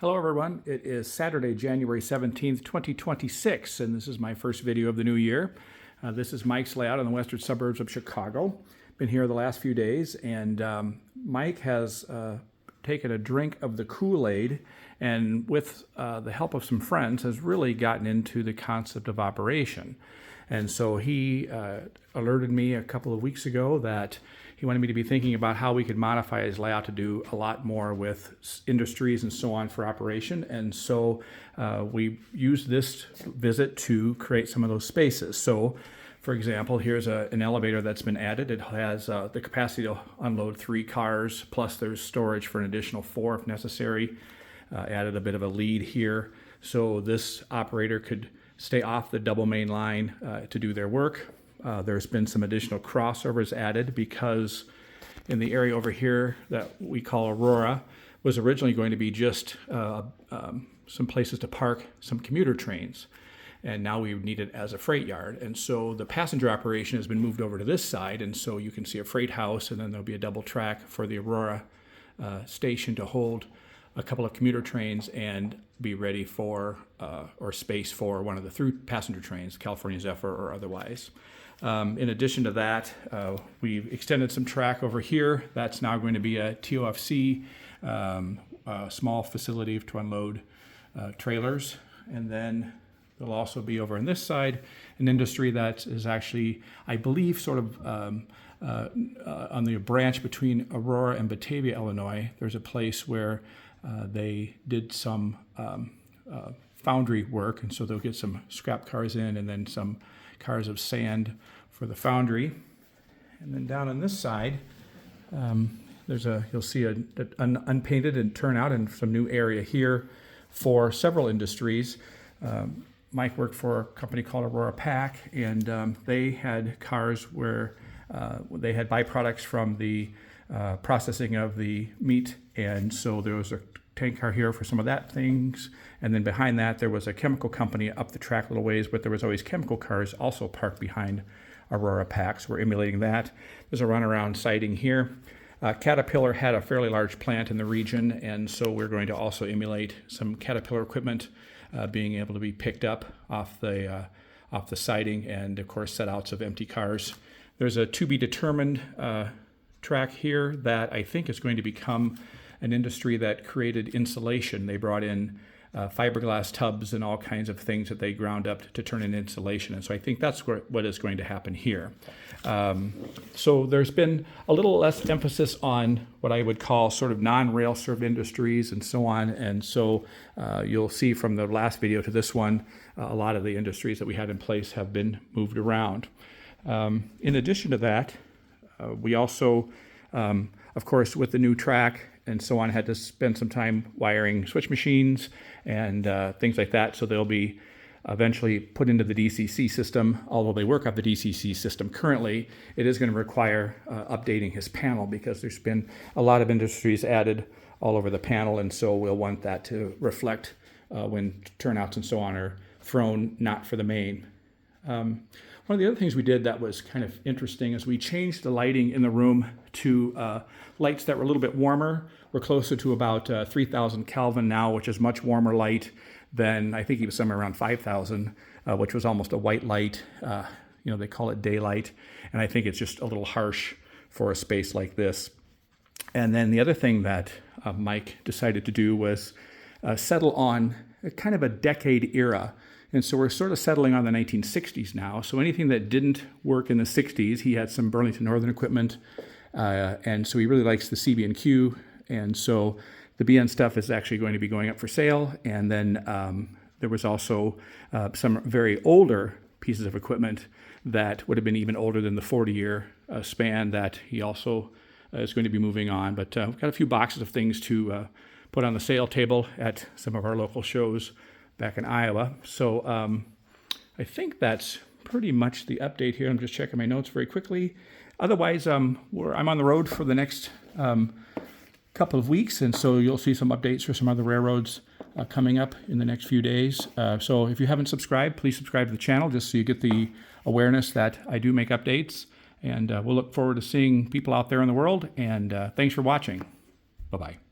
Hello everyone, it is Saturday, January 17th, 2026, and this is my first video of the new year. This is Mike's layout in the western suburbs of Chicago. Been here the last few days, and Mike has taken a drink of the Kool-Aid, and with the help of some friends, has really gotten into the concept of operation. And so he alerted me a couple of weeks ago that he wanted me to be thinking about how we could modify his layout to do a lot more with industries and so on for operation. And so we used this visit to create some of those spaces. So, for example, here's an elevator that's been added. It has the capacity to unload 3 cars, plus there's storage for an additional 4 if necessary. Added a bit of a lead here. So this operator could stay off the double main line to do their work. There's been some additional crossovers added because in the area over here that we call Aurora was originally going to be just some places to park some commuter trains. And now we need it as a freight yard. And so the passenger operation has been moved over to this side. And so you can see a freight house, and then there'll be a double track for the Aurora station to hold a couple of commuter trains and be ready for or space for one of the through passenger trains, California Zephyr or otherwise. In addition to that, we've extended some track over here. That's now going to be a TOFC, a small facility to unload trailers. And then there'll also be over on this side an industry that is actually, I believe, sort of on the branch between Aurora and Batavia, Illinois. There's a place where they did some foundry work, and so they'll get some scrap cars in and then some cars of sand for the foundry. And then down on this side, you'll see an unpainted and turnout and some new area here for several industries. Mike worked for a company called Aurora Pack, and they had cars where they had byproducts from the processing of the meat, and so there was a tank car here for some of that things, and then behind that there was a chemical company up the track a little ways, but there was always chemical cars also parked behind Aurora Packs. We're emulating that. There's a runaround siding here. Caterpillar had a fairly large plant in the region, and so we're going to also emulate some Caterpillar equipment being able to be picked up off the siding, and of course set outs of empty cars. There's a to be determined track here that I think is going to become an industry that created insulation. They brought in fiberglass tubs and all kinds of things that they ground up to turn into insulation. And so I think that's what is going to happen here. So there's been a little less emphasis on what I would call sort of non-rail served industries and so on. And so you'll see from the last video to this one, a lot of the industries that we had in place have been moved around. In addition to that, we also, of course, with the new track and so on, had to spend some time wiring switch machines and things like that. So they'll be eventually put into the DCC system. Although they work off the DCC system currently, it is going to require updating his panel because there's been a lot of industries added all over the panel. And so we'll want that to reflect when turnouts and so on are thrown, not for the main. One of the other things we did that was kind of interesting is we changed the lighting in the room to lights that were a little bit warmer. We're closer to about 3,000 Kelvin now, which is much warmer light than I think it was somewhere around 5,000, which was almost a white light. They call it daylight, and I think it's just a little harsh for a space like this. And then the other thing that Mike decided to do was settle on a kind of a decade era. And so we're sort of settling on the 1960s now. So anything that didn't work in the 60s, he had some Burlington Northern equipment, and so he really likes the CB&Q. And so the BN stuff is actually going to be going up for sale. And then there was also some very older pieces of equipment that would have been even older than the 40-year span that he also is going to be moving on. But we've got a few boxes of things to put on the sale table at some of our local shows back in Iowa. So I think that's pretty much the update here. I'm just checking my notes very quickly. Otherwise, I'm on the road for the next couple of weeks, and so you'll see some updates for some other railroads coming up in the next few days. So if you haven't subscribed, please subscribe to the channel just so you get the awareness that I do make updates. And we'll look forward to seeing people out there in the world. And thanks for watching. Bye-bye.